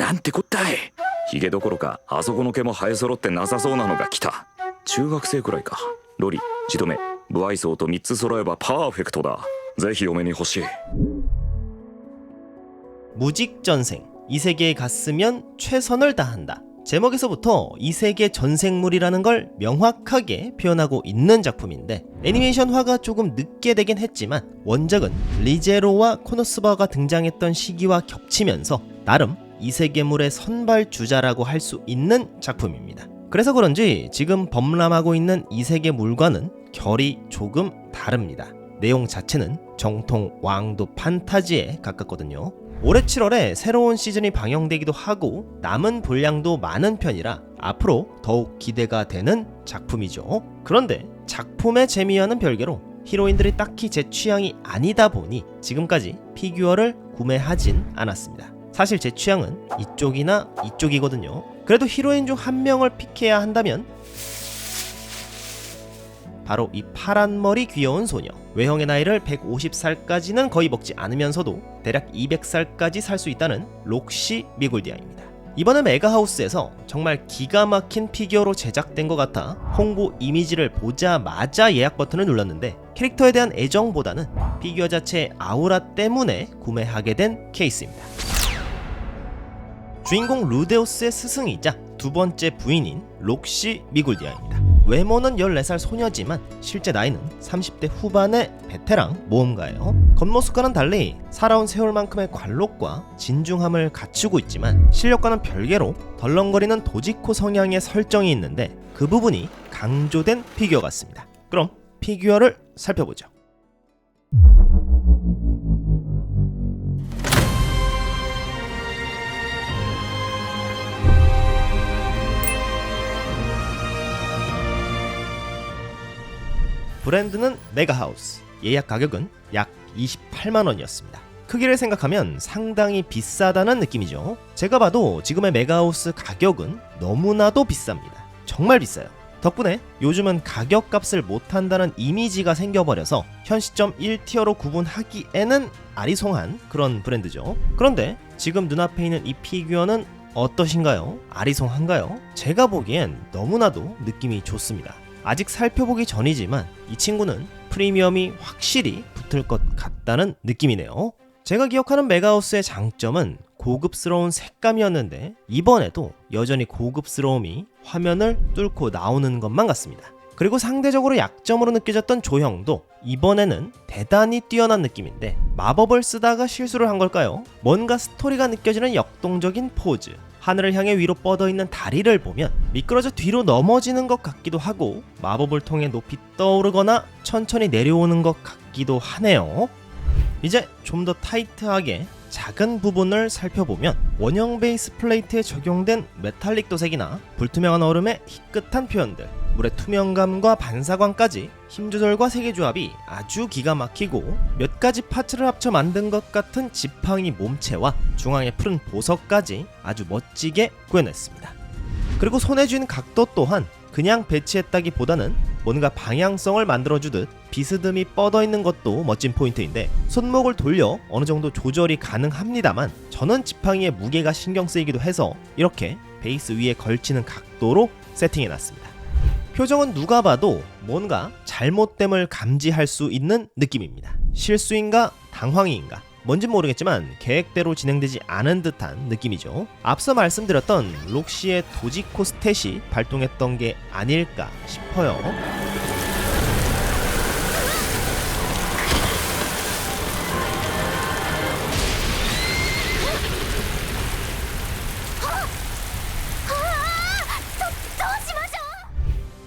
なんてこったい。ヒゲどころかあそこの毛も生え揃ってなさそうなのが来た。中学生くらいか。ロリ、ジトメ、不愛想と3つ揃えばパーフェクトだ。ぜひ嫁に欲しい。 무직전생, 이 세계에 갔으면 최선을 다한다. 제목에서부터 이 세계 전생물이라는 걸 명확하게 표현하고 있는 작품인데, 애니메이션화가 조금 늦게 되긴 했지만 원작은 리제로와 코노스바가 등장했던 시기와 겹치면서 나름 이 세계물의 선발주자라고 할 수 있는 작품입니다. 그래서 그런지 지금 범람하고 있는 이 세계물과는 결이 조금 다릅니다. 내용 자체는 정통 왕도 판타지에 가깝거든요. 올해 7월에 새로운 시즌이 방영되기도 하고 남은 분량도 많은 편이라 앞으로 더욱 기대가 되는 작품이죠. 그런데 작품의 재미와는 별개로 히로인들이 딱히 제 취향이 아니다 보니 지금까지 피규어를 구매하진 않았습니다. 사실 제 취향은 이쪽이나 이쪽이거든요. 그래도 히로인 중 한 명을 픽해야 한다면 바로 이 파란머리 귀여운 소녀. 외형의 나이를 150살까지는 거의 먹지 않으면서도 대략 200살까지 살 수 있다는 록시 미굴디아입니다. 이번에 메가하우스에서 정말 기가 막힌 피규어로 제작된 것 같아 홍보 이미지를 보자마자 예약 버튼을 눌렀는데 캐릭터에 대한 애정보다는 피규어 자체의 아우라 때문에 구매하게 된 케이스입니다. 주인공 루데오스의 스승이자 두 번째 부인인 록시 미굴디아입니다. 외모는 14살 소녀지만 실제 나이는 30대 후반의 베테랑 모험가예요. 겉모습과는 달리 살아온 세월만큼의 관록과 진중함을 갖추고 있지만 실력과는 별개로 덜렁거리는 도지코 성향의 설정이 있는데 그 부분이 강조된 피규어 같습니다. 그럼 피규어를 살펴보죠. 브랜드는 메가하우스, 예약 가격은 약 28만원이었습니다. 크기를 생각하면 상당히 비싸다는 느낌이죠. 제가 봐도 지금의 메가하우스 가격은 너무나도 비쌉니다. 정말 비싸요. 덕분에 요즘은 가격값을 못한다는 이미지가 생겨버려서 현 시점 1티어로 구분하기에는 아리송한 그런 브랜드죠. 그런데 지금 눈앞에 있는 이 피규어는 어떠신가요? 아리송한가요? 제가 보기엔 너무나도 느낌이 좋습니다. 아직 살펴보기 전이지만 이 친구는 프리미엄이 확실히 붙을 것 같다는 느낌이네요. 제가 기억하는 메가하우스의 장점은 고급스러운 색감이었는데 이번에도 여전히 고급스러움이 화면을 뚫고 나오는 것만 같습니다. 그리고 상대적으로 약점으로 느껴졌던 조형도 이번에는 대단히 뛰어난 느낌인데 마법을 쓰다가 실수를 한 걸까요? 뭔가 스토리가 느껴지는 역동적인 포즈, 하늘을 향해 위로 뻗어있는 다리를 보면 미끄러져 뒤로 넘어지는 것 같기도 하고 마법을 통해 높이 떠오르거나 천천히 내려오는 것 같기도 하네요. 이제 좀 더 타이트하게 작은 부분을 살펴보면 원형 베이스 플레이트에 적용된 메탈릭 도색이나 불투명한 얼음의 희끗한 표현들, 물의 투명감과 반사광까지 힘 조절과 색의 조합이 아주 기가 막히고 몇 가지 파츠를 합쳐 만든 것 같은 지팡이 몸체와 중앙의 푸른 보석까지 아주 멋지게 구현했습니다. 그리고 손에 쥔 각도 또한 그냥 배치했다기보다는 뭔가 방향성을 만들어주듯 비스듬히 뻗어있는 것도 멋진 포인트인데 손목을 돌려 어느 정도 조절이 가능합니다만 저는 지팡이의 무게가 신경 쓰이기도 해서 이렇게 베이스 위에 걸치는 각도로 세팅해놨습니다. 표정은 누가 봐도 뭔가 잘못됨을 감지할 수 있는 느낌입니다. 실수인가 당황인가 뭔진 모르겠지만 계획대로 진행되지 않은 듯한 느낌이죠. 앞서 말씀드렸던 록시의 도지코 스탯이 발동했던 게 아닐까 싶어요.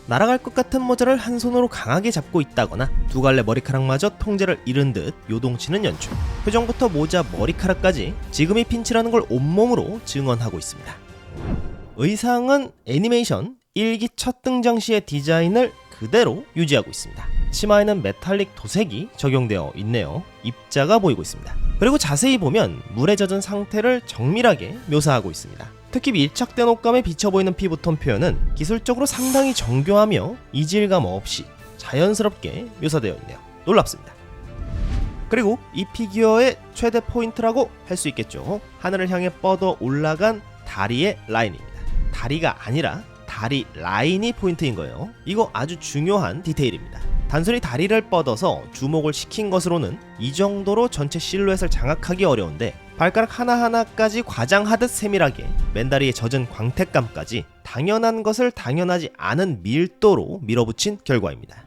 날아갈 것 같은 모자를 한 손으로 강하게 잡고 있다거나 두 갈래 머리카락마저 통제를 잃은 듯 요동치는 연출, 표정부터 모자 머리카락까지 지금이 핀치라는 걸 온몸으로 증언하고 있습니다. 의상은 애니메이션 1기 첫 등장 시의 디자인을 그대로 유지하고 있습니다. 치마에는 메탈릭 도색이 적용되어 있네요. 입자가 보이고 있습니다. 그리고 자세히 보면 물에 젖은 상태를 정밀하게 묘사하고 있습니다. 특히 밀착된 옷감에 비쳐 보이는 피부톤 표현은 기술적으로 상당히 정교하며 이질감 없이 자연스럽게 묘사되어 있네요. 놀랍습니다. 그리고 이 피규어의 최대 포인트라고 할 수 있겠죠. 하늘을 향해 뻗어 올라간 다리의 라인입니다. 다리가 아니라 다리 라인이 포인트인 거예요. 이거 아주 중요한 디테일입니다. 단순히 다리를 뻗어서 주목을 시킨 것으로는 이 정도로 전체 실루엣을 장악하기 어려운데 발가락 하나하나까지 과장하듯 세밀하게 맨다리에 젖은 광택감까지 당연한 것을 당연하지 않은 밀도로 밀어붙인 결과입니다.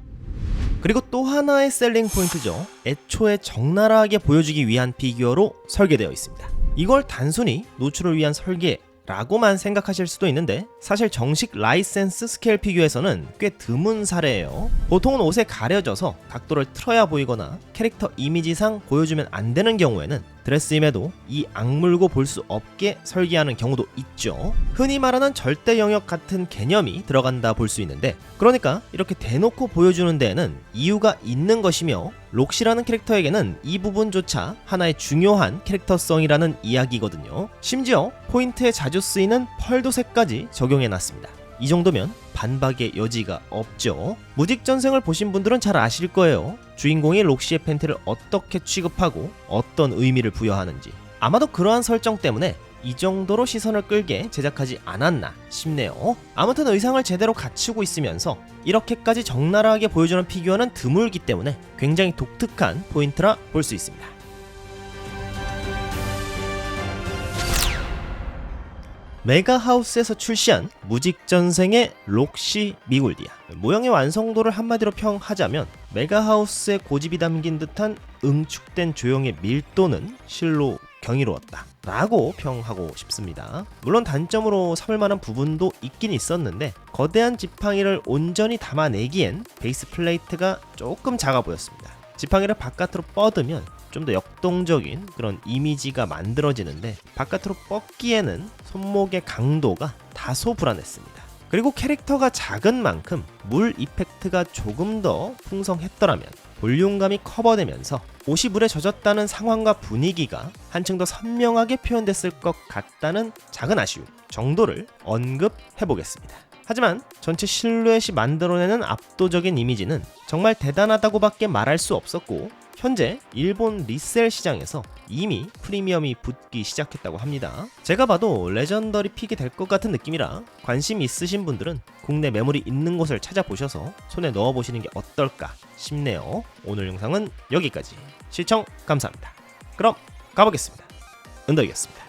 그리고 또 하나의 셀링 포인트죠. 애초에 적나라하게 보여주기 위한 피규어로 설계되어 있습니다. 이걸 단순히 노출을 위한 설계라고만 생각하실 수도 있는데 사실 정식 라이센스 스케일 피규어에서는 꽤 드문 사례예요. 보통은 옷에 가려져서 각도를 틀어야 보이거나 캐릭터 이미지상 보여주면 안 되는 경우에는 드레스임에도 이 악물고 볼 수 없게 설계하는 경우도 있죠. 흔히 말하는 절대 영역 같은 개념이 들어간다 볼 수 있는데, 그러니까 이렇게 대놓고 보여주는 데에는 이유가 있는 것이며 록시라는 캐릭터에게는 이 부분조차 하나의 중요한 캐릭터성이라는 이야기거든요. 심지어 포인트에 자주 쓰이는 펄도색까지 적용해놨습니다. 이 정도면 반박의 여지가 없죠. 무직전생을 보신 분들은 잘 아실 거예요. 주인공이 록시의 팬티를 어떻게 취급하고 어떤 의미를 부여하는지. 아마도 그러한 설정 때문에 이 정도로 시선을 끌게 제작하지 않았나 싶네요. 아무튼 의상을 제대로 갖추고 있으면서 이렇게까지 적나라하게 보여주는 피규어는 드물기 때문에 굉장히 독특한 포인트라 볼 수 있습니다. 메가하우스에서 출시한 무직전생의 록시 미골디아. 모형의 완성도를 한마디로 평하자면 메가하우스의 고집이 담긴 듯한 응축된 조형의 밀도는 실로 경이로웠다 라고 평하고 싶습니다. 물론 단점으로 삼을 만한 부분도 있긴 있었는데 거대한 지팡이를 온전히 담아내기엔 베이스 플레이트가 조금 작아 보였습니다. 지팡이를 바깥으로 뻗으면 좀 더 역동적인 그런 이미지가 만들어지는데 바깥으로 뻗기에는 손목의 강도가 다소 불안했습니다. 그리고 캐릭터가 작은 만큼 물 이펙트가 조금 더 풍성했더라면 볼륨감이 커버되면서 옷이 물에 젖었다는 상황과 분위기가 한층 더 선명하게 표현됐을 것 같다는 작은 아쉬움 정도를 언급해보겠습니다. 하지만 전체 실루엣이 만들어내는 압도적인 이미지는 정말 대단하다고밖에 말할 수 없었고 현재 일본 리셀 시장에서 이미 프리미엄이 붙기 시작했다고 합니다. 제가 봐도 레전더리 픽이 될 것 같은 느낌이라 관심 있으신 분들은 국내 매물이 있는 곳을 찾아보셔서 손에 넣어보시는 게 어떨까 싶네요. 오늘 영상은 여기까지. 시청 감사합니다. 그럼 가보겠습니다. 은덕이었습니다.